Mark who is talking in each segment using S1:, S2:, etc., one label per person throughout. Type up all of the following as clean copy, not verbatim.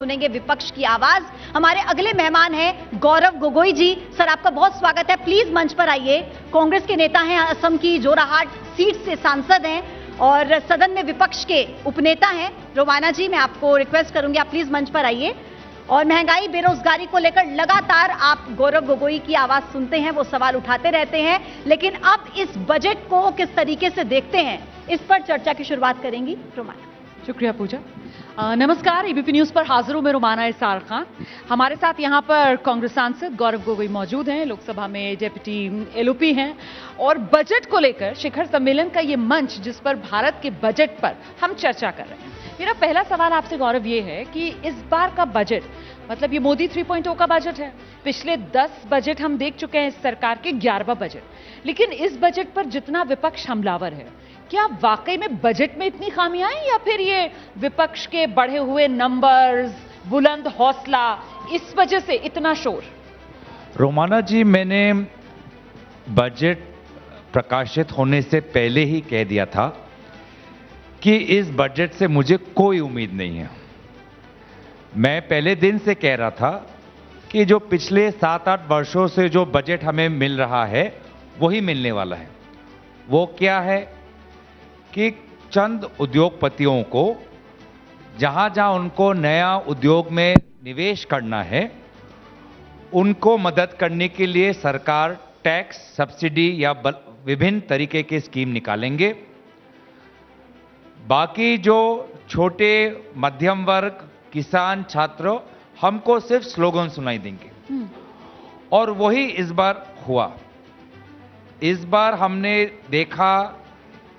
S1: सुनेंगे विपक्ष की आवाज। हमारे अगले मेहमान हैं गौरव गोगोई जी। सर, आपका बहुत स्वागत है। प्लीज मंच पर आइए। कांग्रेस के नेता हैं, असम की जोराहाट सीट से सांसद हैं और सदन में विपक्ष के उपनेता हैं। रोमाना जी, मैं आपको रिक्वेस्ट करूंगी, आप प्लीज मंच पर आइए। और महंगाई, बेरोजगारी को लेकर लगातार आप गौरव गोगोई की आवाज सुनते हैं, वो सवाल उठाते रहते हैं, लेकिन अब इस बजट को किस तरीके से देखते हैं, इस पर चर्चा की शुरुआत करेंगी रोमाना।
S2: शुक्रिया पूजा। नमस्कार, एबीपी न्यूज पर हाजिर हूं मैं रोमाना इसार खान। हमारे साथ यहां पर कांग्रेस सांसद गौरव गोगोई मौजूद हैं, लोकसभा में डेप्यूटी एलओपी हैं और बजट को लेकर शिखर सम्मेलन का ये मंच जिस पर भारत के बजट पर हम चर्चा कर रहे हैं। मेरा पहला सवाल आपसे गौरव ये है कि इस बार का बजट, मतलब ये मोदी 3.0 का बजट है। पिछले 10 बजट हम देख चुके हैं इस सरकार के, 11वां बजट, लेकिन इस बजट पर जितना विपक्ष हमलावर है, क्या वाकई में बजट में इतनी खामियां हैं या फिर ये विपक्ष के बढ़े हुए नंबर्स, बुलंद हौसला, इस वजह से इतना शोर?
S3: रोमाना जी, मैंने बजट प्रकाशित होने से पहले ही कह दिया था कि इस बजट से मुझे कोई उम्मीद नहीं है। मैं पहले दिन से कह रहा था कि जो पिछले 7-8 वर्षों से जो बजट हमें मिल रहा है वही मिलने वाला है। वो क्या है कि चंद उद्योगपतियों को जहां जहां उनको नया उद्योग में निवेश करना है, उनको मदद करने के लिए सरकार टैक्स, सब्सिडी या विभिन्न तरीके के स्कीम निकालेंगे। बाकी जो छोटे मध्यम वर्ग, किसान, छात्र, हमको सिर्फ स्लोगन सुनाई देंगे। और वही इस बार हुआ। इस बार हमने देखा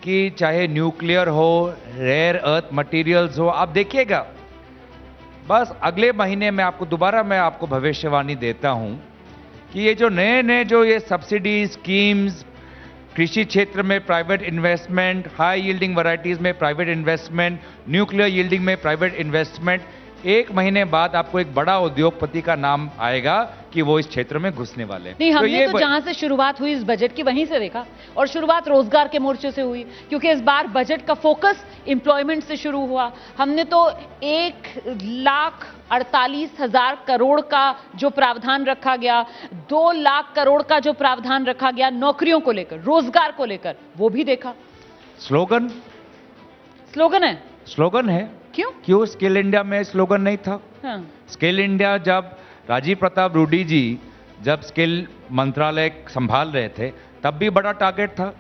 S3: कि चाहे न्यूक्लियर हो, रेयर अर्थ मटेरियल्स हो, आप देखिएगा बस अगले महीने में मैं आपको भविष्यवाणी देता हूं कि ये जो नए जो ये सब्सिडी स्कीम्स, कृषि क्षेत्र में private investment, high yielding varieties में प्राइवेट इन्वेस्टमेंट, न्यूक्लियर यील्डिंग में प्राइवेट इन्वेस्टमेंट, 1 महीने बाद आपको एक बड़ा उद्योगपति का नाम आएगा कि वो इस क्षेत्र में घुसने वाले हैं।
S2: नहीं, हमने तो जहां से शुरुआत हुई इस बजट की वहीं से देखा, और शुरुआत रोजगार के मोर्चे से हुई, क्योंकि इस बार बजट का फोकस एम्प्लॉयमेंट से शुरू हुआ। हमने तो 1,48,000 करोड़ का जो प्रावधान रखा गया, 2 लाख करोड़ का जो प्रावधान रखा गया नौकरियों को लेकर, रोजगार को लेकर, वो भी देखा।
S3: स्लोगन
S2: है।
S3: स्लोगन है। क्यों स्किल इंडिया में स्लोगन नहीं था?
S2: हाँ।
S3: स्किल इंडिया, जब राजीव प्रताप रूडी जी जब स्किल मंत्रालय संभाल रहे थे, तब भी बड़ा टारगेट था।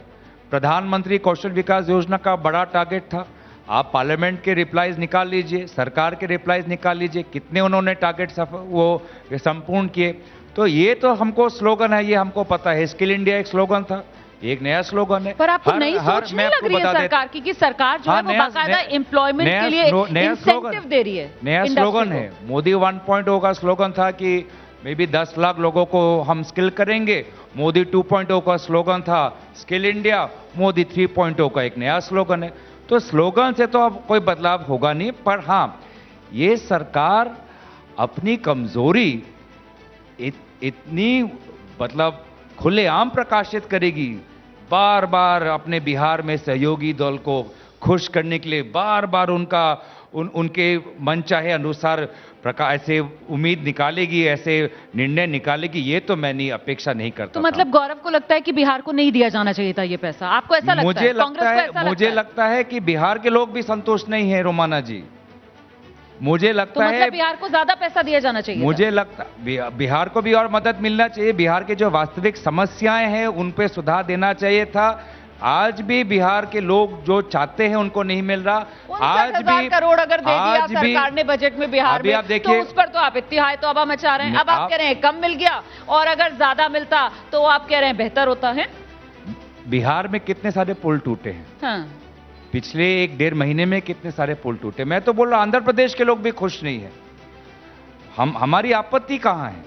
S3: प्रधानमंत्री कौशल विकास योजना का बड़ा टारगेट था। आप पार्लियामेंट के रिप्लाईज निकाल लीजिए, सरकार के रिप्लाईज निकाल लीजिए, कितने उन्होंने टारगेट वो संपूर्ण किए। तो ये तो हमको स्लोगन है, ये हमको पता है। स्किल इंडिया एक स्लोगन था, एक नया स्लोगन है।
S2: पर आपको नई सोच नहीं लग रही है सरकार की कि सरकार जो है वो बाकायदा एम्प्लॉयमेंट के लिए इंसेंटिव दे रही है?
S3: नया स्लोगन है। मोदी 1.0 का स्लोगन था कि मे बी 10 लाख लोगों को हम स्किल करेंगे। मोदी 2.0 का स्लोगन था स्किल इंडिया। मोदी 3.0 का एक नया स्लोगन है। तो स्लोगन से तो अब कोई बदलाव होगा नहीं, पर हाँ, ये सरकार अपनी कमजोरी इतनी मतलब खुलेआम प्रकाशित करेगी। बार बार अपने बिहार में सहयोगी दल को खुश करने के लिए बार बार उनके मनचाहे अनुसार ऐसे उम्मीद निकालेगी, ऐसे निर्णय निकालेगी। ये तो मैं नहीं अपेक्षा नहीं करता।
S2: तो मतलब गौरव को लगता है कि बिहार को नहीं दिया जाना चाहिए था ये पैसा? आपको ऐसा लगता है?
S3: मुझे लगता है कि बिहार के लोग भी संतुष्ट नहीं है रोमाना जी। मुझे लगता है
S2: मतलब बिहार को ज्यादा पैसा दिया जाना चाहिए।
S3: मुझे लगता बिहार को भी और मदद मिलना चाहिए। बिहार के जो वास्तविक समस्याएं हैं उन पे सुधार देना चाहिए था। आज भी बिहार के लोग जो चाहते हैं उनको नहीं मिल रहा। आज भी
S2: करोड़ अगर दे दिया सरकार ने बजट में बिहार में, तो उस पर तो आप इत्तिहाय तौबा मचा रहे हैं। अब आप कह रहे हैं कम मिल गया, और अगर ज्यादा मिलता तो आप कह रहे हैं बेहतर होता है।
S3: बिहार में कितने सारे पुल टूटे हैं।
S2: हाँ।
S3: पिछले 1-1.5 महीने में कितने सारे पुल टूटे। मैं तो बोल रहा आंध्र प्रदेश के लोग भी खुश नहीं है। हमारी आपत्ति कहां है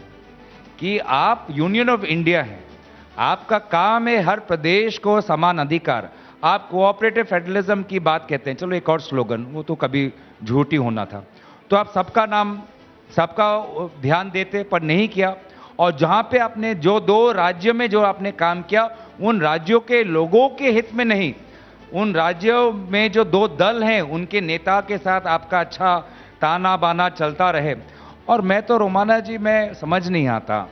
S3: कि आप यूनियन ऑफ इंडिया है, आपका काम है हर प्रदेश को समान अधिकार। आप कोऑपरेटिव फेडरलिज्म की बात कहते हैं, चलो एक और स्लोगन, वो तो कभी झूठी होना था। तो आप सबका ध्यान देते, पर नहीं किया। और जहां पे आपने जो 2 राज्यों में जो आपने काम किया, उन राज्यों के लोगों के हित में नहीं, उन राज्यों में जो 2 दल हैं उनके नेता के साथ आपका अच्छा ताना बाना चलता रहे। और मैं तो रोमाना जी, मैं समझ नहीं आता,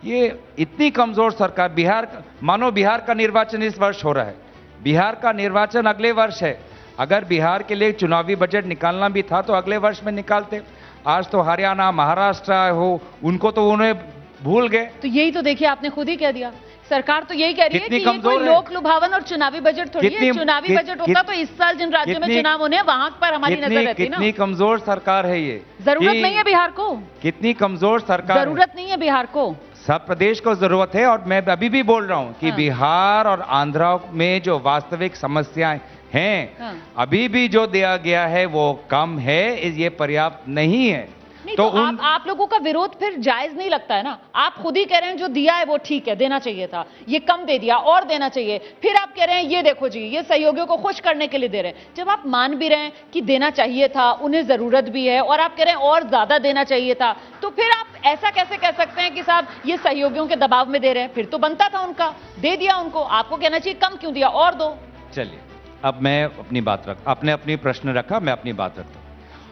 S3: ये इतनी कमजोर सरकार, मानो बिहार का निर्वाचन इस वर्ष हो रहा है, बिहार का निर्वाचन अगले वर्ष है। अगर बिहार के लिए चुनावी बजट निकालना भी था तो अगले वर्ष में निकालते। आज तो हरियाणा, महाराष्ट्र हो, उनको तो उन्हें भूल गए।
S2: तो यही तो देखिए, आपने खुद ही कह दिया, सरकार तो यही कह रही है कि ये कोई लोक लुभावन और चुनावी बजट थोड़ी है। चुनावी बजट होता तो इस साल जिन राज्यों में चुनाव होने हैं वहां पर हमारी नजर रहती ना।
S3: कितनी कमजोर सरकार है ये।
S2: जरूरत नहीं है बिहार को,
S3: कितनी कमजोर सरकार,
S2: जरूरत नहीं है बिहार को,
S3: सब प्रदेश को जरूरत है। और मैं अभी भी बोल रहा हूं कि बिहार और आंध्र में जो वास्तविक समस्याएं हैं, अभी भी जो दिया गया है वो कम है, ये पर्याप्त नहीं है।
S2: तो आप लोगों का विरोध फिर जायज नहीं लगता है ना। आप खुद ही कह रहे हैं जो दिया है वो ठीक है, देना चाहिए था, ये कम दे दिया और देना चाहिए। फिर आप कह रहे हैं ये देखो जी, ये सहयोगियों को खुश करने के लिए दे रहे हैं। जब आप मान भी रहे हैं कि देना चाहिए था, उन्हें जरूरत भी है, और आप कह रहे हैं और ज्यादा देना चाहिए था, तो फिर आप ऐसा कैसे कह सकते हैं कि साहब ये सहयोगियों के दबाव में दे रहे हैं? फिर तो बनता था उनका, दे दिया उनको, आपको कहना चाहिए कम क्यों दिया, और दो।
S3: चलिए, अब मैं अपनी बात आपने अपनी प्रश्न रखा, मैं अपनी बात रखता हूं।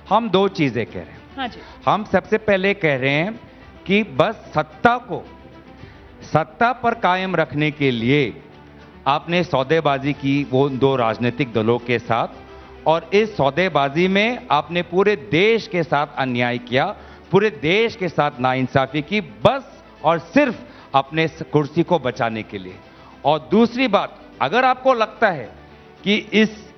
S3: हम दो चीजें कह रहे हैं।
S2: हाँ जी।
S3: हम सबसे पहले कह रहे हैं कि बस सत्ता पर कायम रखने के लिए आपने सौदेबाजी की वो दो राजनीतिक दलों के साथ, और इस सौदेबाजी में आपने पूरे देश के साथ अन्याय किया, पूरे देश के साथ नाइंसाफी की, बस और सिर्फ अपने कुर्सी को बचाने के लिए। और दूसरी बात, अगर आपको लगता है कि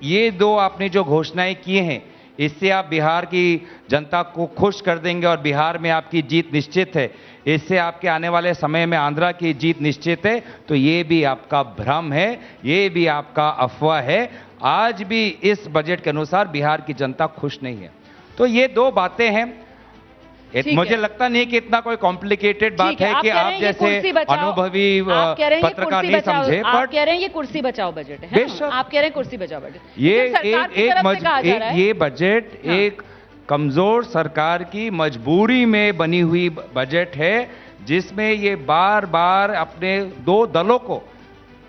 S3: ये दो आपने जो घोषणाएं की हैं, इससे आप बिहार की जनता को खुश कर देंगे और बिहार में आपकी जीत निश्चित है, इससे आपके आने वाले समय में आंध्र की जीत निश्चित है, तो ये भी आपका भ्रम है, ये भी आपका अफवाह है। आज भी इस बजट के अनुसार बिहार की जनता खुश नहीं है। तो ये दो बातें हैं। मुझे लगता नहीं कि इतना कोई कॉम्प्लिकेटेड बात है कि आप जैसे अनुभवी पत्रकार नहीं समझे।
S2: आप कह रहे हैं ये कुर्सी बचाओ बजट है, आप कह रहे हैं कुर्सी बचाओ बजट।
S3: ये बजट एक कमजोर सरकार की मजबूरी में बनी हुई बजट है, जिसमें ये बार बार अपने दो दलों को,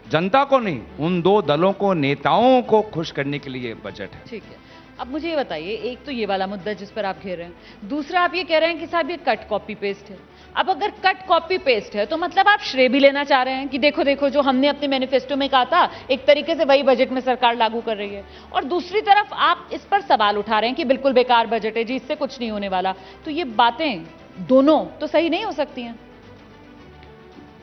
S3: जनता को नहीं, उन दो दलों को, नेताओं को खुश करने के लिए बजट है।
S2: ठीक है, अब मुझे ये बताइए, एक तो ये वाला मुद्दा जिस पर आप घेर रहे हैं, दूसरा आप ये कह रहे हैं कि साहब ये कट कॉपी पेस्ट है। अब अगर कट कॉपी पेस्ट है तो मतलब आप श्रेय भी लेना चाह रहे हैं कि देखो देखो जो हमने अपने मैनिफेस्टो में कहा था, एक तरीके से वही बजट में सरकार लागू कर रही है। और दूसरी तरफ आप इस पर सवाल उठा रहे हैं कि बिल्कुल बेकार बजट है जी, इससे कुछ नहीं होने वाला। तो ये बातें दोनों तो सही नहीं हो सकती हैं।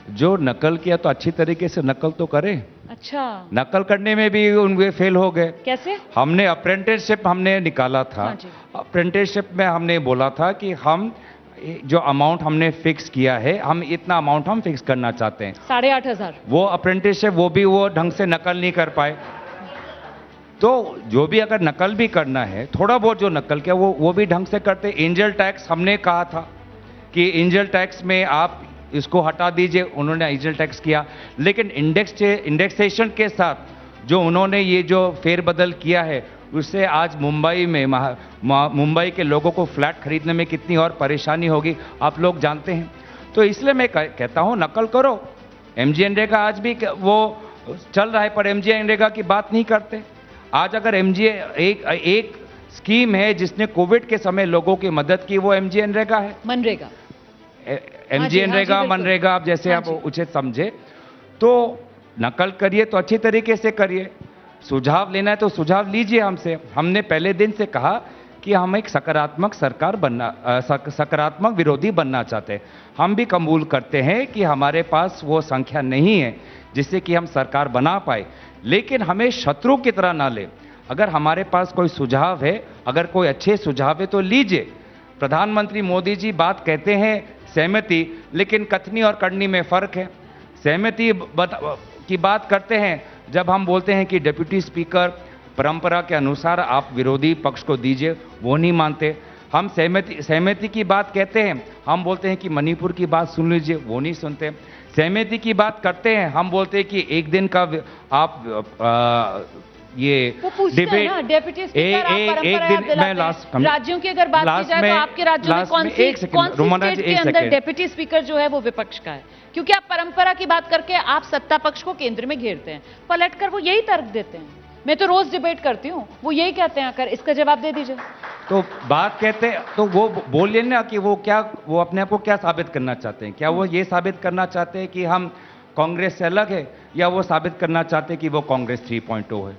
S3: जो नकल किया तो अच्छी तरीके से नकल तो करे।
S2: अच्छा,
S3: नकल करने में भी उनके फेल हो गए।
S2: कैसे?
S3: हमने अप्रेंटिसशिप हमने निकाला था। हाँ, अप्रेंटिसशिप में हमने बोला था कि हम जो अमाउंट हमने फिक्स किया है, हम इतना अमाउंट हम फिक्स करना चाहते हैं,
S2: 8,500। वो
S3: अप्रेंटिसशिप वो ढंग से नकल नहीं कर पाए। तो जो भी अगर नकल भी करना है, थोड़ा बहुत जो नकल किया वो भी ढंग से करते। एंजल टैक्स हमने कहा था कि एंजल टैक्स में आप इसको हटा दीजिए, उन्होंने एंजल टैक्स किया। लेकिन इंडेक्सेशन के साथ जो उन्होंने ये जो फेरबदल किया है, उससे आज मुंबई में मुंबई के लोगों को फ्लैट खरीदने में कितनी और परेशानी होगी आप लोग जानते हैं। तो इसलिए मैं कहता हूं नकल करो। एमजीएनरेगा आज भी वो चल रहा है, पर एमजीएनरेगा की बात नहीं करते। आज अगर एक स्कीम है जिसने कोविड के समय लोगों की मदद की, वो एमजीएनरेगा है,
S2: मनरेगा,
S3: एमजीएनरेगा, मनरेगा, आप जैसे आप उचित समझे। तो नकल करिए तो अच्छी तरीके से करिए। सुझाव लेना है तो सुझाव लीजिए हमसे। हमने पहले दिन से कहा कि हम एक सकारात्मक सकारात्मक विरोधी बनना चाहते हैं। हम भी कबूल करते हैं कि हमारे पास वो संख्या नहीं है जिससे कि हम सरकार बना पाए, लेकिन हमें शत्रु की तरह ना ले। अगर हमारे पास कोई सुझाव है, अगर कोई अच्छे सुझाव है तो लीजिए। प्रधानमंत्री मोदी जी बात कहते हैं सहमति, लेकिन कथनी और करनी में फर्क है। सहमति की बात करते हैं जब हम बोलते हैं कि डिप्टी स्पीकर परंपरा के अनुसार आप विरोधी पक्ष को दीजिए, वो नहीं मानते। हम सहमति की बात कहते हैं, हम बोलते हैं कि मणिपुर की बात सुन लीजिए, वो नहीं सुनते। सहमति की बात करते हैं, हम बोलते हैं कि एक दिन का आप ये डिबेट,
S2: डेप्यूटी स्पीकर आप परंपरा मैं लास्ट राज्यों की अगर बात की जाए तो आपके राज्यों में कौन सी स्टेट के अंदर डेप्यूटी स्पीकर जो है वो विपक्ष का है? क्योंकि आप परंपरा की बात करके आप सत्ता पक्ष को केंद्र में घेरते हैं, पलटकर वो यही तर्क देते हैं। मैं तो रोज डिबेट करती हूँ, वो यही कहते हैं। आकर इसका जवाब दे दीजिए।
S4: तो बात कहते तो वो बोलिए ना कि वो अपने आप को क्या साबित करना चाहते हैं। क्या वो ये साबित करना चाहते हैं कि हम कांग्रेस से अलग है, या वो साबित करना चाहते हैं कि वो कांग्रेस 3.0 है?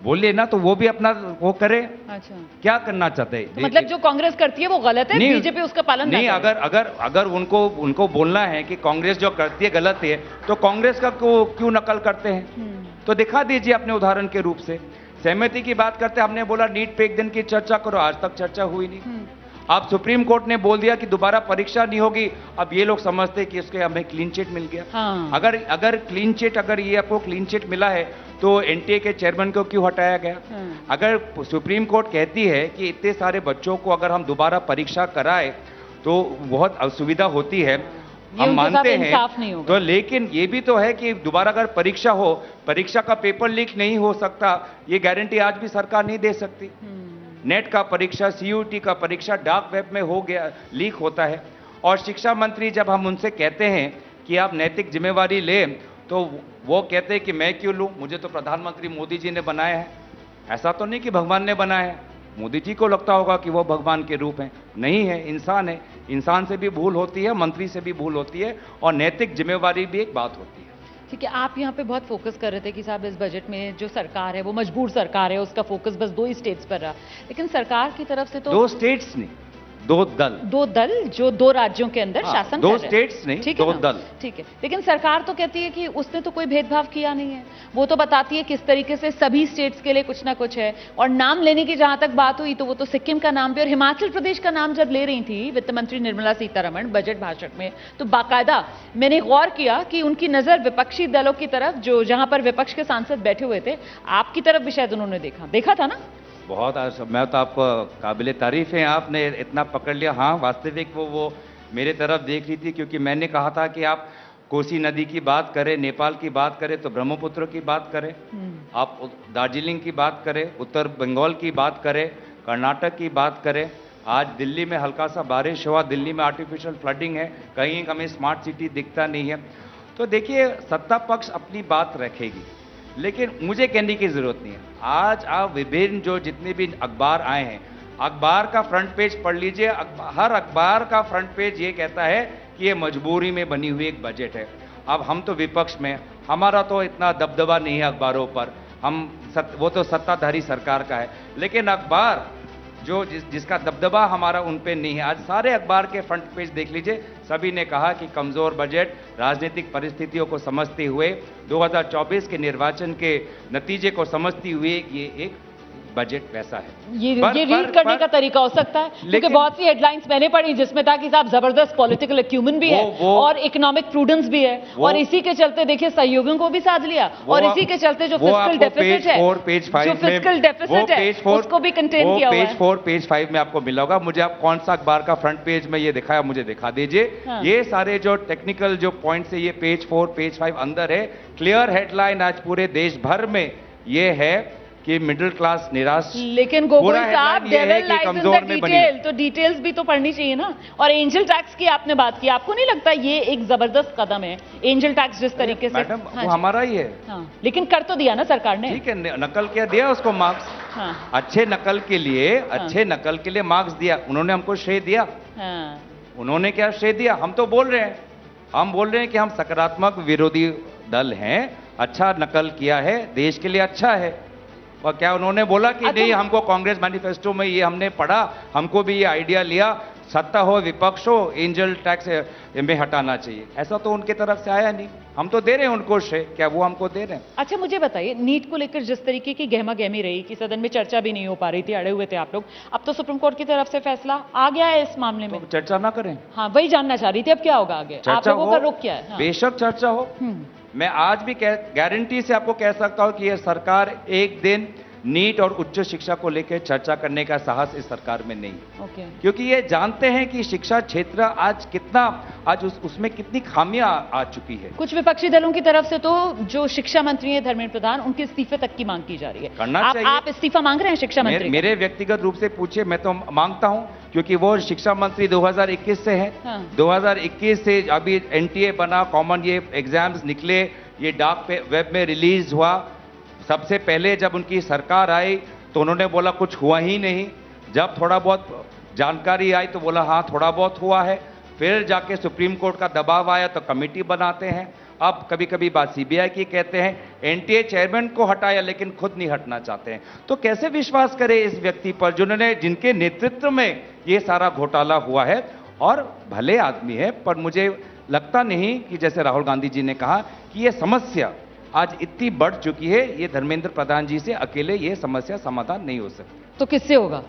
S4: बोलिए ना, तो वो भी अपना वो करे।
S2: अच्छा,
S4: क्या करना चाहते हैं?
S2: तो मतलब जो कांग्रेस करती है वो गलत है, बीजेपी उसका पालन
S4: नहीं। अगर उनको बोलना है कि कांग्रेस जो करती है गलत है, तो कांग्रेस का क्यों नकल करते हैं? तो दिखा दीजिए अपने उदाहरण के रूप से। सहमति की बात करते, हमने बोला नीट पे एक दिन की चर्चा करो, आज तक चर्चा हुई नहीं। आप सुप्रीम कोर्ट ने बोल दिया कि दोबारा परीक्षा नहीं होगी, अब ये लोग समझते कि उसके हमें क्लीन चिट मिल गया।
S2: हाँ।
S4: अगर क्लीन चिट, अगर ये आपको क्लीन चिट मिला है तो एनटीए के चेयरमैन को क्यों हटाया गया?
S2: हाँ।
S4: अगर सुप्रीम कोर्ट कहती है कि इतने सारे बच्चों को अगर हम दोबारा परीक्षा कराए तो बहुत असुविधा होती है, हम मानते हैं, तो लेकिन ये भी तो है कि दोबारा अगर परीक्षा हो, परीक्षा का पेपर लीक नहीं हो सकता, ये गारंटी आज भी सरकार नहीं दे सकती। नेट का परीक्षा, सीयूटी का परीक्षा डार्क वेब में हो गया, लीक होता है। और शिक्षा मंत्री जब हम उनसे कहते हैं कि आप नैतिक जिम्मेवारी लें, तो वो कहते हैं कि मैं क्यों लूं, मुझे तो प्रधानमंत्री मोदी जी ने बनाया है। ऐसा तो नहीं कि भगवान ने बनाया है। मोदी जी को लगता होगा कि वो भगवान के रूप हैं, नहीं है, इंसान है। इंसान से भी भूल होती है, मंत्री से भी भूल होती है, और नैतिक जिम्मेवारी भी एक बात होती है।
S2: ठीक है, आप यहाँ पे बहुत फोकस कर रहे थे कि साहब इस बजट में जो सरकार है वो मजबूर सरकार है, उसका फोकस बस 2 ही स्टेट्स पर रहा, लेकिन सरकार की तरफ से तो
S4: 2 स्टेट्स नहीं, 2 दल
S2: जो 2 राज्यों के अंदर शासन कर रहे हैं।
S4: 2 स्टेट्स नहीं, 2 दल।
S2: ठीक है, लेकिन सरकार तो कहती है कि उसने तो कोई भेदभाव किया नहीं है। वो तो बताती है किस तरीके से सभी स्टेट्स के लिए कुछ ना कुछ है। और नाम लेने की जहां तक बात हुई तो वो तो सिक्किम का नाम भी और हिमाचल प्रदेश का नाम जब ले रही थी वित्त मंत्री निर्मला सीतारमण बजट भाषण में, तो बाकायदा मैंने गौर किया कि उनकी नजर विपक्षी दलों की तरफ, जो जहां पर विपक्ष के सांसद बैठे हुए थे, आपकी तरफ भी शायद उन्होंने देखा था ना।
S4: बहुत मैं तो आपको काबिले तारीफ है, आपने इतना पकड़ लिया। हाँ, वास्तविक वो मेरे तरफ देख रही थी, क्योंकि मैंने कहा था कि आप कोसी नदी की बात करें, नेपाल की बात करें तो ब्रह्मपुत्र की बात करें, आप दार्जिलिंग की बात करें, उत्तर बंगाल की बात करें, कर्नाटक की बात करें। आज दिल्ली में हल्का सा बारिश हुआ, दिल्ली में आर्टिफिशियल फ्लडिंग है, कहीं हमें स्मार्ट सिटी दिखता नहीं है। तो देखिए, सत्ता पक्ष अपनी बात रखेगी, लेकिन मुझे कहने की जरूरत नहीं है। आज आप विभिन्न जो जितने भी अखबार आए हैं, अखबार का फ्रंट पेज पढ़ लीजिए, हर अखबार का फ्रंट पेज ये कहता है कि ये मजबूरी में बनी हुई एक बजट है। अब हम तो विपक्ष में, हमारा तो इतना दबदबा नहीं है अखबारों पर, वो तो सत्ताधारी सरकार का है, लेकिन अखबार जो जिसका दबदबा हमारा उन पे नहीं है। आज सारे अखबार के फ्रंट पेज देख लीजिए, सभी ने कहा कि कमजोर बजट, राजनीतिक परिस्थितियों को समझते हुए, 2024 के निर्वाचन के नतीजे को समझते हुए ये एक बजट वैसा है।
S2: ये रीड करने का तरीका हो सकता है, क्योंकि बहुत सी हेडलाइंस मैंने पढ़ी जिसमें था कि साहब जबरदस्त पॉलिटिकल एक्यूमेन भी है और इकोनॉमिक प्रूडेंस भी है, और इसी के चलते देखिए सहयोगियों को भी साथ लिया, और इसी के चलते जो फिस्कल डेफिसिट है, जो फिस्कल डेफिसिट है उसको भी कंटेन किया हुआ है।
S4: पेज 4 पेज 5 में आपको मिला होगा। मुझे आप कौन सा अखबार का फ्रंट पेज में ये दिखाया, मुझे दिखा दीजिए।
S2: हाँ।
S4: ये सारे जो टेक्निकल जो पॉइंट्स है, ये पेज 4 पेज 5 अंदर है। क्लियर हेडलाइन आज पूरे देश भर में ये है कि मिडिल क्लास निराश।
S2: लेकिन गोगोई साहब, devil lies in the detail, तो डिटेल्स भी तो पढ़नी चाहिए ना। और एंजल टैक्स की आपने बात की, आपको नहीं लगता ये एक जबरदस्त कदम है? एंजल टैक्स जिस तरीके से,
S4: मैडम, वो हमारा ही है।
S2: हाँ, लेकिन कर तो दिया ना सरकार ने।
S4: ठीक है, नकल क्या दिया उसको मार्क्स।
S2: हाँ।
S4: अच्छे नकल के लिए मार्क्स दिया, उन्होंने हमको श्रेय दिया।
S2: हाँ।
S4: उन्होंने क्या श्रेय दिया? हम तो बोल रहे हैं, कि हम सकारात्मक विरोधी दल हैं, अच्छा नकल किया है, देश के लिए अच्छा है। और क्या उन्होंने बोला कि नहीं, हमको कांग्रेस मैनिफेस्टो में ये हमने पढ़ा, हमको भी ये आइडिया लिया, सत्ता हो विपक्ष हो, एंजल टैक्स में हटाना चाहिए? ऐसा तो उनके तरफ से आया नहीं। हम तो दे रहे हैं उनको श्रेय, क्या वो हमको दे रहे हैं?
S2: अच्छा, मुझे बताइए, नीट को लेकर जिस तरीके की गहमा गहमी रही कि सदन में चर्चा भी नहीं हो पा रही थी, अड़े हुए थे आप लोग, अब तो सुप्रीम कोर्ट की तरफ से फैसला आ गया है इस मामले में।
S4: तो चर्चा ना करें?
S2: हाँ, वही जानना चाह रही थी, अब क्या होगा आगे? आप लोगों का रुख क्या है? हाँ।
S4: बेशक चर्चा हो। मैं आज भी गारंटी से आपको कह सकता हूं कि यह सरकार एक दिन नीट और उच्च शिक्षा को लेकर चर्चा करने का साहस इस सरकार में नहीं है। क्योंकि ये जानते हैं कि शिक्षा क्षेत्र आज उसमें कितनी खामियां आ चुकी है।
S2: कुछ विपक्षी दलों की तरफ से तो जो शिक्षा मंत्री है धर्मेंद्र प्रधान, उनके इस्तीफे तक की मांग की जा रही है।
S4: करना चाहिए।
S2: आप इस्तीफा मांग रहे हैं शिक्षा मंत्री?
S4: मेरे व्यक्तिगत रूप से पूछिए, मैं तो मांगता हूं, क्योंकि वो शिक्षा मंत्री 2021 से है।
S2: हाँ।
S4: 2021 से अभी एनटीए बना, कॉमन ये एग्जाम्स निकले, ये डार्क वेब में रिलीज हुआ। सबसे पहले जब उनकी सरकार आई तो उन्होंने बोला कुछ हुआ ही नहीं। जब थोड़ा बहुत जानकारी आई तो बोला हाँ थोड़ा बहुत हुआ है, फिर जाके सुप्रीम कोर्ट का दबाव आया तो कमेटी बनाते हैं। अब कभी कभी बात सीबीआई की कहते हैं, एनटीए चेयरमैन को हटाया लेकिन खुद नहीं हटना चाहते हैं। तो कैसे विश्वास करें इस व्यक्ति पर जिनके नेतृत्व में ये सारा घोटाला हुआ है? और भले आदमी है, पर मुझे लगता नहीं कि जैसे राहुल गांधी जी ने कहा कि ये समस्या आज इतनी बढ़ चुकी है, ये धर्मेंद्र प्रधान जी से अकेले ये समस्या समाधान नहीं हो सकती।
S2: तो किससे होगा?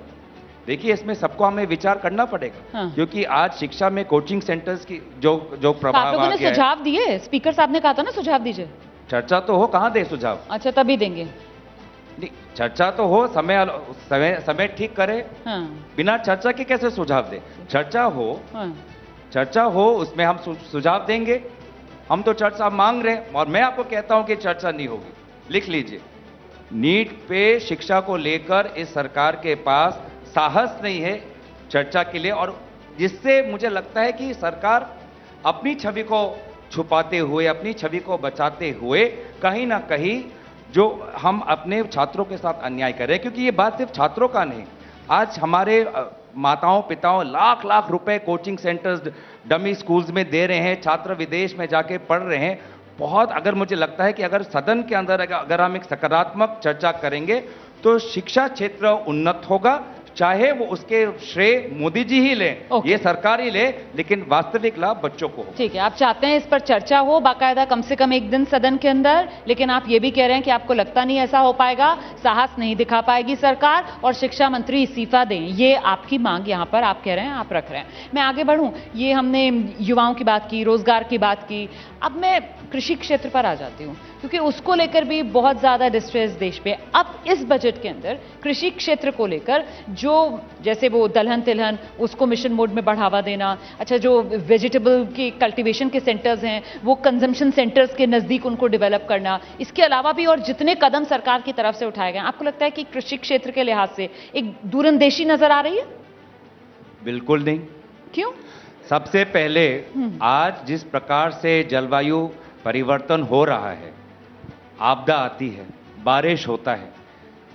S4: देखिए, इसमें सबको हमें विचार करना पड़ेगा।
S2: हाँ।
S4: क्योंकि आज शिक्षा में कोचिंग सेंटर्स की जो
S2: तो
S4: प्रभाव
S2: आप लोगों
S4: आ
S2: ने
S4: गया है।
S2: सुझाव दिए? स्पीकर साहब ने कहा था ना सुझाव दीजिए।
S4: चर्चा तो हो, कहाँ दे सुझाव?
S2: अच्छा, तभी देंगे।
S4: नहीं, चर्चा तो हो, समय ठीक करे।
S2: हाँ।
S4: बिना चर्चा के कैसे सुझाव दे? चर्चा हो,
S2: हाँ।
S4: चर्चा हो, उसमें हम सुझाव देंगे। हम तो चर्चा मांग रहे हैं और मैं आपको कहता हूं कि चर्चा नहीं होगी। लिख लीजिए, नीट पे शिक्षा को लेकर इस सरकार के पास साहस नहीं है चर्चा के लिए, और जिससे मुझे लगता है कि सरकार अपनी छवि को छुपाते हुए, अपनी छवि को बचाते हुए कहीं ना कहीं जो हम अपने छात्रों के साथ अन्याय कर रहे हैं। क्योंकि ये बात सिर्फ छात्रों का नहीं, आज हमारे माताओं पिताओं लाख लाख रुपए कोचिंग सेंटर्स, डमी स्कूल्स में दे रहे हैं, छात्र विदेश में जाके पढ़ रहे हैं। बहुत, अगर मुझे लगता है कि अगर सदन के अंदर अगर हम एक सकारात्मक चर्चा करेंगे तो शिक्षा क्षेत्र उन्नत होगा, चाहे वो उसके श्रेय मोदी जी ही लें, ये सरकार ही ले, लेकिन वास्तविक लाभ बच्चों को हो।
S2: ठीक है, आप चाहते हैं इस पर चर्चा हो बाकायदा, कम से कम एक दिन सदन के अंदर, लेकिन आप ये भी कह रहे हैं कि आपको लगता नहीं ऐसा हो पाएगा, साहस नहीं दिखा पाएगी सरकार और शिक्षा मंत्री इस्तीफा दें। ये आपकी मांग यहां पर आप कह रहे हैं, आप रख रहे हैं। मैं आगे बढ़ूं, ये हमने युवाओं की बात की, रोजगार की बात की, अब मैं कृषि क्षेत्र पर आ जाती हूं क्योंकि उसको लेकर भी बहुत ज्यादा डिस्ट्रेस देश पे। अब इस बजट के अंदर कृषि क्षेत्र को लेकर जो जैसे वो दलहन तिलहन उसको मिशन मोड में बढ़ावा देना, अच्छा जो वेजिटेबल के कल्टीवेशन के सेंटर्स हैं वो कंजम्पशन सेंटर्स के नजदीक उनको डेवलप करना, इसके अलावा भी और जितने कदम सरकार की तरफ से उठाए गए, आपको लगता है कि कृषि क्षेत्र के लिहाज से एक दूरंदेशी नजर आ रही है?
S4: बिल्कुल नहीं।
S2: क्यों?
S4: सबसे पहले आज जिस प्रकार से जलवायु परिवर्तन हो रहा है, आपदा आती है, बारिश होता है,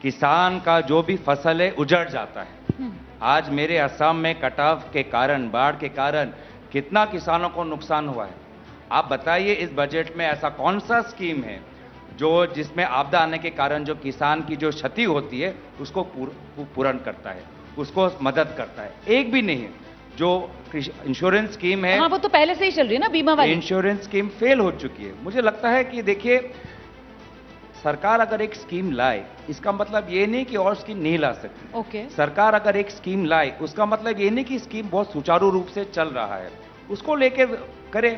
S4: किसान का जो भी फसल है उजड़ जाता है। आज मेरे असम में कटाव के कारण, बाढ़ के कारण कितना किसानों को नुकसान हुआ है। आप बताइए, इस बजट में ऐसा कौन सा स्कीम है जिसमें आपदा आने के कारण जो किसान की जो क्षति होती है उसको पूर्ण करता है, उसको मदद करता है? एक भी नहीं है। जो इंश्योरेंस स्कीम है,
S2: हाँ, वो तो पहले से ही चल रही है ना, बीमा वाली।
S4: इंश्योरेंस स्कीम फेल हो चुकी है। मुझे लगता है कि देखिए, सरकार अगर एक स्कीम लाए, इसका मतलब ये नहीं कि और स्कीम नहीं ला सकती।
S2: ओके।
S4: सरकार अगर एक स्कीम लाए, उसका मतलब ये नहीं कि स्कीम बहुत सुचारू रूप से चल रहा है, उसको लेके करे।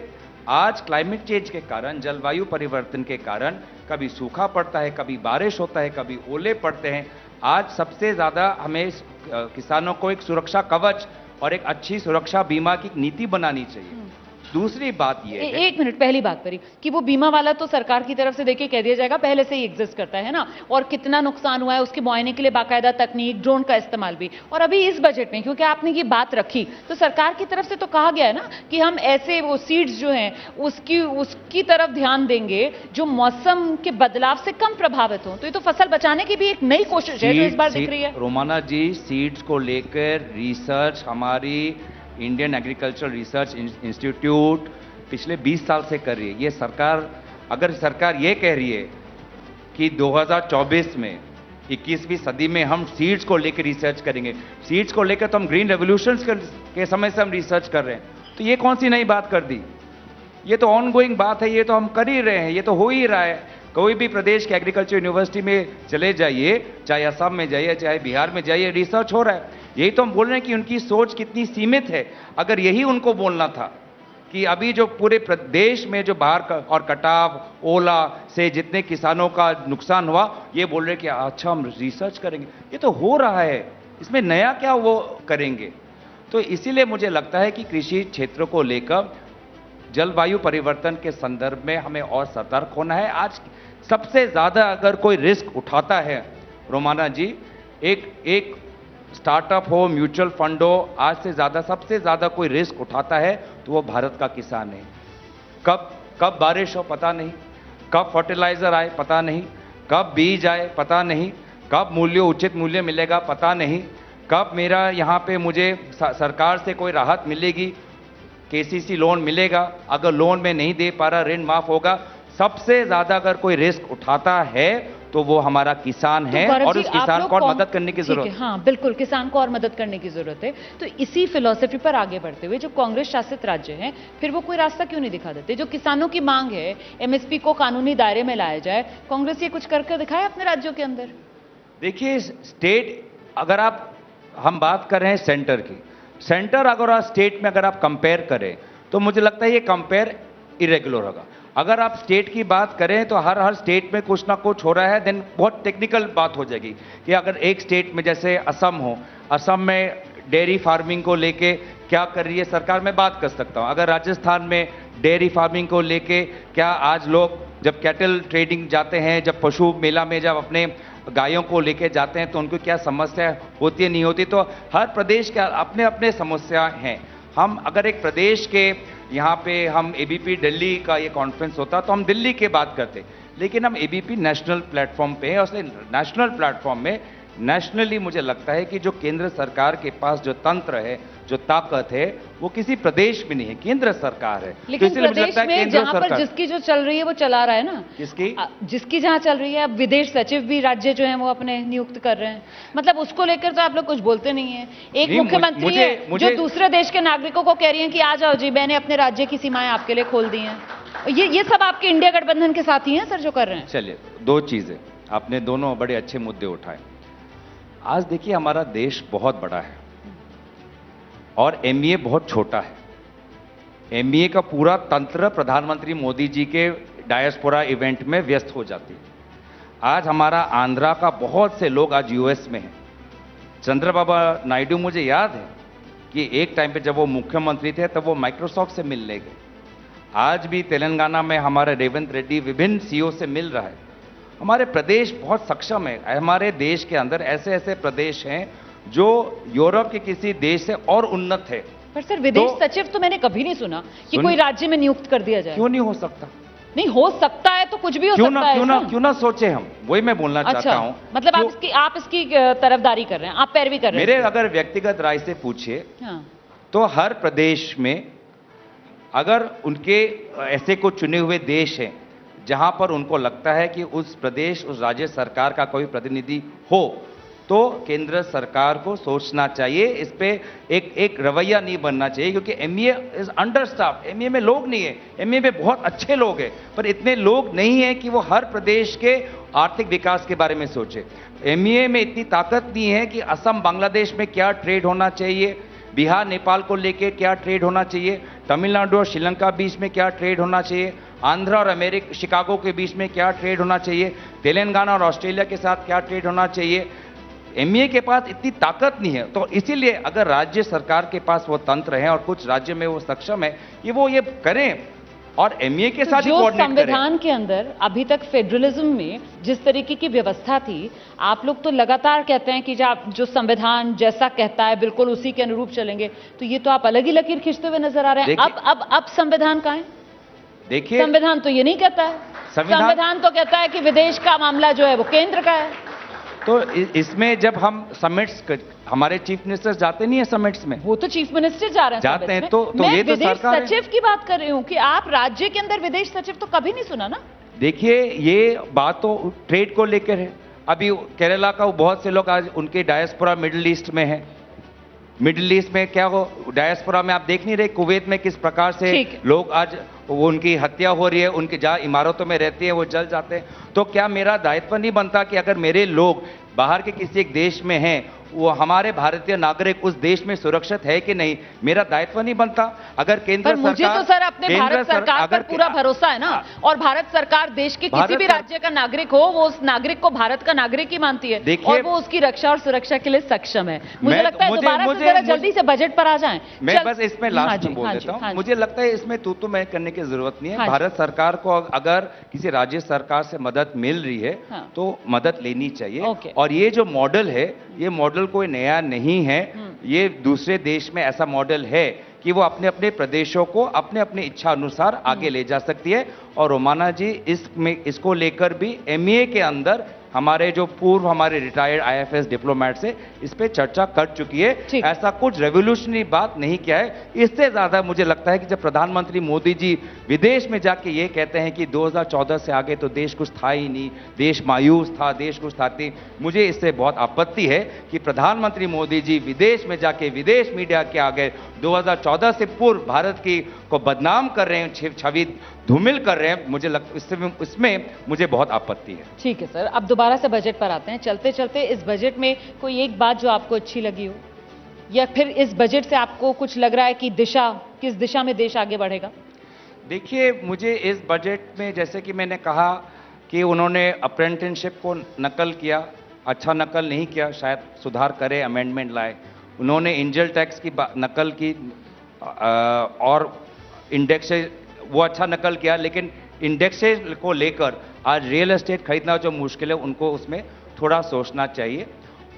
S4: आज क्लाइमेट चेंज के कारण, जलवायु परिवर्तन के कारण कभी सूखा पड़ता है, कभी बारिश होता है, कभी ओले पड़ते हैं। आज सबसे ज्यादा हमें किसानों को एक सुरक्षा कवच और एक अच्छी सुरक्षा बीमा की नीति बनानी चाहिए। दूसरी बात ये है,
S2: एक मिनट, पहली बात करी कि वो बीमा वाला तो सरकार की तरफ से देखिए कह दिया जाएगा पहले से ही एग्जिस्ट करता है ना, और कितना नुकसान हुआ है उसके मुआयने के लिए बाकायदा तकनीक, ड्रोन का इस्तेमाल भी। और अभी इस बजट में क्योंकि आपने ये बात रखी, तो सरकार की तरफ से तो कहा गया है ना कि हम ऐसे वो सीड्स जो हैं उसकी तरफ ध्यान देंगे जो मौसम के बदलाव से कम प्रभावित हो। तो ये तो फसल बचाने की भी एक नई कोशिश है जो इस बार दिख रही है।
S4: रोमाना जी, सीड्स को लेकर रिसर्च हमारी इंडियन एग्रीकल्चरल रिसर्च इंस्टीट्यूट पिछले 20 साल से कर रही है। ये सरकार, अगर सरकार ये कह रही है कि 2024 में 21वीं सदी में हम सीड्स को लेकर रिसर्च करेंगे, सीड्स को लेकर तो हम ग्रीन रेवोल्यूशन के समय से हम रिसर्च कर रहे हैं, तो ये कौन सी नई बात कर दी? ये तो ऑनगोइंग बात है, ये तो हम कर ही रहे हैं, ये तो हो ही रहा है। कोई भी प्रदेश के एग्रीकल्चर यूनिवर्सिटी में चले जाइए, चाहे असम में जाइए, चाहे बिहार में जाइए, रिसर्च हो रहा है। यही तो हम बोल रहे हैं कि उनकी सोच कितनी सीमित है। अगर यही उनको बोलना था कि अभी जो पूरे प्रदेश में जो बाढ़ और कटाव, ओला से जितने किसानों का नुकसान हुआ, ये बोल रहे कि अच्छा हम रिसर्च करेंगे, ये तो हो रहा है, इसमें नया क्या वो करेंगे? तो इसीलिए मुझे लगता है कि कृषि क्षेत्र को लेकर जलवायु परिवर्तन के संदर्भ में हमें और सतर्क होना है। आज सबसे ज्यादा अगर कोई रिस्क उठाता है रोमाना जी, एक स्टार्टअप हो, म्यूचुअल फंड हो, आज से ज्यादा सबसे ज्यादा कोई रिस्क उठाता है तो वो भारत का किसान है। कब बारिश हो पता नहीं, कब फर्टिलाइजर आए पता नहीं, कब बीज आए पता नहीं, कब उचित मूल्य मिलेगा पता नहीं। कब मेरा यहाँ पे मुझे सरकार से कोई राहत मिलेगी, केसीसी लोन मिलेगा, अगर लोन में नहीं दे पा रहा ऋण माफ होगा। सबसे ज्यादा अगर कोई रिस्क उठाता है तो वो हमारा किसान है, और उस किसान को और मदद करने की जरूरत है।
S2: हाँ बिल्कुल, किसान को और मदद करने की जरूरत है। तो इसी फिलॉसफी पर आगे बढ़ते हुए जो कांग्रेस शासित राज्य हैं, फिर वो कोई रास्ता क्यों नहीं दिखा देते? जो किसानों की मांग है एमएसपी को कानूनी दायरे में लाया जाए, कांग्रेस ये कुछ करके दिखाए अपने राज्यों के अंदर?
S4: देखिए, स्टेट अगर हम बात कर रहे हैं सेंटर की, सेंटर अगर आप स्टेट में अगर आप कंपेयर करें तो मुझे लगता है ये कंपेयर इरेगुलर होगा। अगर आप स्टेट की बात करें तो हर स्टेट में कुछ ना कुछ हो रहा है, देन बहुत टेक्निकल बात हो जाएगी कि अगर एक स्टेट में जैसे असम हो, असम में डेयरी फार्मिंग को लेके क्या कर रही है सरकार, मैं बात कर सकता हूं। अगर राजस्थान में डेयरी फार्मिंग को लेके क्या आज लोग जब कैटल ट्रेडिंग जाते हैं, जब पशु मेला में जब अपने गायों को लेके जाते हैं तो उनको क्या समस्या होती है नहीं होती, तो हर प्रदेश के अपने अपने समस्या हैं। हम अगर एक प्रदेश के यहाँ पे हम एबीपी दिल्ली का ये कॉन्फ्रेंस होता तो हम दिल्ली की बात करते, लेकिन हम एबीपी नेशनल प्लेटफॉर्म पे हैं, और नेशनल प्लेटफॉर्म में नेशनली मुझे लगता है कि जो केंद्र सरकार के पास जो तंत्र है, जो ताकत है, वो किसी प्रदेश में नहीं है, केंद्र सरकार है।
S2: लेकिन तो प्रदेश में जहां पर जिसकी जो चल रही है वो चला रहा है ना, जिसकी जहां चल रही है। अब विदेश सचिव भी राज्य जो है वो अपने नियुक्त कर रहे हैं, मतलब उसको लेकर तो आप लोग कुछ बोलते नहीं है। एक मुख्यमंत्री है जो दूसरे देश के नागरिकों को कह रही है कि आ जाओ जी, मैंने अपने राज्य की सीमाएं आपके लिए खोल दी हैं। ये सब आपके इंडिया गठबंधन के साथी हैं सर जो कर रहे हैं?
S4: चलिए, दो चीजें आपने दोनों बड़े अच्छे मुद्दे उठाए। आज देखिए, हमारा देश बहुत बड़ा है और एमईए बहुत छोटा है। एमईए का पूरा तंत्र प्रधानमंत्री मोदी जी के डायस्पोरा इवेंट में व्यस्त हो जाती है। आज हमारा आंध्रा का बहुत से लोग आज यूएस में हैं। चंद्रबाबू नायडू, मुझे याद है कि एक टाइम पे जब वो मुख्यमंत्री थे तब वो माइक्रोसॉफ्ट से मिलने गए। आज भी तेलंगाना में हमारे रेवंत रेड्डी विभिन्न सीईओ से मिल रहा है। हमारे प्रदेश बहुत सक्षम है। हमारे देश के अंदर ऐसे ऐसे प्रदेश हैं जो यूरोप के किसी देश से और उन्नत है।
S2: पर सर, विदेश सचिव तो मैंने कभी नहीं सुना कि कोई राज्य में नियुक्त कर दिया जाए।
S4: क्यों नहीं हो सकता?
S2: नहीं हो सकता है तो कुछ भी हो सकता है।
S4: क्यों ना सोचे हम, वही मैं बोलना चाहता हूं।
S2: मतलब आप इसकी तरफदारी कर रहे हैं, आप पैरवी कर रहे हैं।
S4: मेरे अगर व्यक्तिगत राय से पूछिए तो हर प्रदेश में अगर उनके ऐसे कुछ चुने हुए देश हैं जहां पर उनको लगता है कि उस प्रदेश, उस राज्य सरकार का कोई प्रतिनिधि हो, तो केंद्र सरकार को सोचना चाहिए। इस पे एक रवैया नहीं बनना चाहिए, क्योंकि MEA is under staff. MEA में लोग नहीं है, एमईए में बहुत अच्छे लोग हैं, पर इतने लोग नहीं है कि वो हर प्रदेश के आर्थिक विकास के बारे में सोचे। एमईए में इतनी ताकत नहीं है कि असम बांग्लादेश में क्या ट्रेड होना चाहिए, बिहार नेपाल को लेके क्या ट्रेड होना चाहिए, तमिलनाडु और श्रीलंका बीच में क्या ट्रेड होना चाहिए, आंध्र और अमेरिका शिकागो के बीच में क्या ट्रेड होना चाहिए, तेलंगाना और ऑस्ट्रेलिया के साथ क्या ट्रेड होना चाहिए। एमईए के पास इतनी ताकत नहीं है। तो इसीलिए अगर राज्य सरकार के पास वो तंत्र है और कुछ राज्य में वो सक्षम है कि वो ये करें और एमईए के साथ
S2: जो संविधान के अंदर अभी तक फेडरलिज्म में जिस तरीके की व्यवस्था थी, आप लोग तो लगातार कहते हैं कि जो संविधान जैसा कहता है बिल्कुल उसी के अनुरूप चलेंगे, तो ये तो आप अलग ही लकीर खींचते हुए नजर आ रहे हैं। अब संविधान कहां है?
S4: देखिए,
S2: संविधान तो ये नहीं कहता है। संविधान तो कहता है कि विदेश का मामला जो है वो केंद्र का है।
S4: तो इसमें जब हम समिट्स, हमारे चीफ मिनिस्टर जाते नहीं है समिट्स में,
S2: वो तो चीफ मिनिस्टर जा रहे हैं,
S4: जाते हैं। तो
S2: मैं
S4: ये तो
S2: विदेश
S4: सरकार
S2: सचिव की बात कर रही हूं कि आप राज्य के अंदर विदेश सचिव तो कभी नहीं सुना ना।
S4: देखिए, ये बात तो ट्रेड को लेकर है। अभी केरला का बहुत से लोग आज उनके डायस्पोरा मिडिल ईस्ट में है। मिडिल ईस्ट में क्या हो, डायस्पोरा में आप देख नहीं रहे कुवैत में किस प्रकार से लोग आज वो उनकी हत्या हो रही है, उनकी जहां इमारतों में रहती है वो जल जाते हैं। तो क्या मेरा दायित्व नहीं बनता कि अगर मेरे लोग बाहर के किसी एक देश में हैं, वो हमारे भारतीय नागरिक उस देश में सुरक्षित है कि नहीं, मेरा दायित्व नहीं बनता? अगर केंद्र सरकार,
S2: मुझे तो सर अपने भारत सरकार पर पूरा भरोसा है ना, और भारत सरकार देश के किसी भी राज्य का नागरिक हो, वो उस नागरिक को भारत का नागरिक ही मानती है और वो उसकी रक्षा और सुरक्षा के लिए सक्षम है। मुझे लगता है दोबारा से जरा जल्दी से बजट पर आ जाएं।
S4: मैं बस इसमें लास्ट में बोल देता हूं, मुझे लगता है इसमें तू मैं करने की जरूरत नहीं है। भारत सरकार को अगर किसी राज्य सरकार से मदद मिल रही है तो मदद लेनी चाहिए। और ये जो मॉडल है, ये मॉडल कोई नया नहीं है। ये दूसरे देश में ऐसा मॉडल है कि वो अपने अपने प्रदेशों को अपने अपने इच्छा अनुसार आगे ले जा सकती है। और रोमाना जी इसको लेकर भी एमईए के अंदर हमारे जो पूर्व हमारे रिटायर्ड आईएफएस डिप्लोमेट से इस पे चर्चा कर चुकी है।
S2: ठीक।
S4: ऐसा कुछ रेवोल्यूशनरी बात नहीं किया है। इससे ज्यादा मुझे लगता है कि जब प्रधानमंत्री मोदी जी विदेश में जाके ये कहते हैं कि 2014 से आगे तो देश कुछ था ही नहीं, देश मायूस था, देश कुछ था नहीं, मुझे इससे बहुत आपत्ति है कि प्रधानमंत्री मोदी जी विदेश में जाके विदेश मीडिया के आगे 2014 से पूर्व भारत की को बदनाम कर रहे हैं, छवि धूमिल कर रहे हैं। मुझे इसमें मुझे बहुत आपत्ति है।
S2: ठीक है सर, अब दोबारा से बजट पर आते हैं। चलते चलते इस बजट में कोई एक बात जो आपको अच्छी लगी हो, या फिर इस बजट से आपको कुछ लग रहा है कि किस दिशा में देश आगे बढ़ेगा?
S4: देखिए, मुझे इस बजट में जैसे कि मैंने कहा कि उन्होंने अप्रेंटिसशिप को नकल किया, अच्छा नकल नहीं किया, शायद सुधार करे, अमेंडमेंट लाए। उन्होंने इंजल टैक्स की नकल की और इंडेक्स वो अच्छा नकल किया, लेकिन इंडेक्सेस को लेकर आज रियल एस्टेट खरीदना जो मुश्किल है उनको उसमें थोड़ा सोचना चाहिए।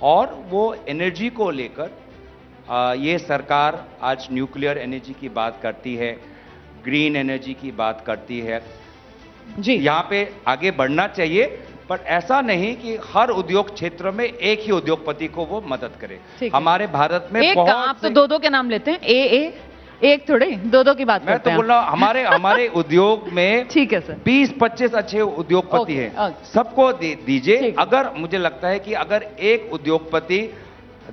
S4: और वो एनर्जी को लेकर ये सरकार आज न्यूक्लियर एनर्जी की बात करती है, ग्रीन एनर्जी की बात करती है
S2: जी।
S4: यहाँ पे आगे बढ़ना चाहिए, पर ऐसा नहीं कि हर उद्योग क्षेत्र में एक ही उद्योगपति को वो मदद करे। हमारे भारत में
S2: एक
S4: बहुत
S2: आप तो दो के नाम लेते हैं, एक थोड़े दो की बात
S4: मैं
S2: करते
S4: तो
S2: हैं।
S4: बोल रहा हूं हमारे उद्योग में
S2: ठीक है सर,
S4: 20-25 अच्छे उद्योगपति हैं, सबको दीजिए। अगर मुझे लगता है कि अगर एक उद्योगपति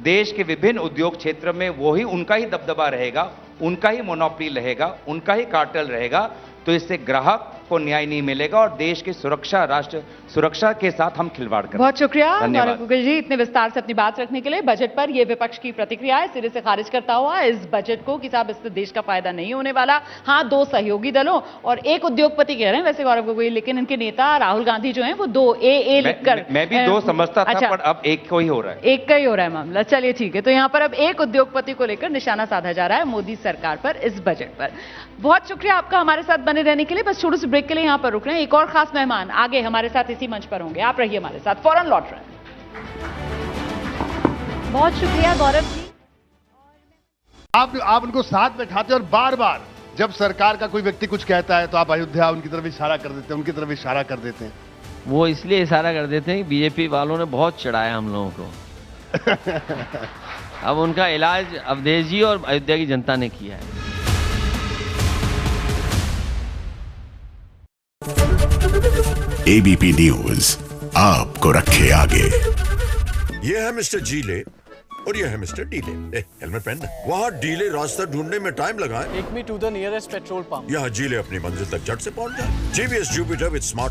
S4: देश के विभिन्न उद्योग क्षेत्र में वही उनका ही दबदबा रहेगा, उनका ही मोनोपोली रहेगा, उनका ही कार्टेल रहेगा, तो इससे ग्राहक को न्याय नहीं मिलेगा और देश की सुरक्षा, राष्ट्र सुरक्षा के साथ हम खिलवाड़ करेंगे।
S2: बहुत शुक्रिया
S4: धन्यवाद
S2: गौरव गोगोई जी, इतने विस्तार से अपनी बात रखने के लिए। बजट पर यह विपक्ष की प्रतिक्रिया है, सिरे से खारिज करता हुआ इस बजट को कि साहब इससे देश का फायदा नहीं होने वाला। हाँ, दो सहयोगी दलों और एक उद्योगपति कह रहे हैं वैसे गौरव गोगोई, लेकिन इनके नेता राहुल गांधी जो है वो दो ए लिखकर,
S4: मैं भी दो समझता था।
S2: अच्छा,
S4: पर अब एक को ही हो रहा है,
S2: एक का ही हो रहा है मामला। चलिए ठीक है, तो यहाँ पर अब एक उद्योगपति को लेकर निशाना साधा जा रहा है मोदी सरकार पर इस बजट पर। बहुत शुक्रिया आपका हमारे साथ बने रहने के लिए। बस छोटे से ब्रेक के लिए यहाँ पर रुक रहे हैं। एक और खास मेहमान आगे हमारे साथ इसी मंच पर होंगे, आप रहिए हमारे साथ, फौरन लौट रहे हैं।
S1: बहुत शुक्रिया गौरव जी।
S5: आप उनको साथ बैठाते और बार बार जब सरकार का कोई व्यक्ति कुछ कहता है तो आप अयोध्या उनकी तरफ इशारा कर देते हैं, उनकी तरफ इशारा कर देते हैं।
S6: वो इसलिए इशारा कर देते हैं कि बीजेपी वालों ने बहुत चढ़ाया हम लोगों को। अब उनका इलाज अवधेश जी और अयोध्या की जनता ने किया है।
S7: एबीपी न्यूज आपको रखे आगे।
S8: ये है मिस्टर जीले और ये है मिस्टर डीले। हेलमेट पहनना। वहाँ डीले रास्ता ढूंढने में टाइम लगा है।
S9: Take me to the nearest petrol pump.
S8: यहाँ जीले अपनी मंजिल तक झट से पहुंच जाए। GVS Jupiter with smart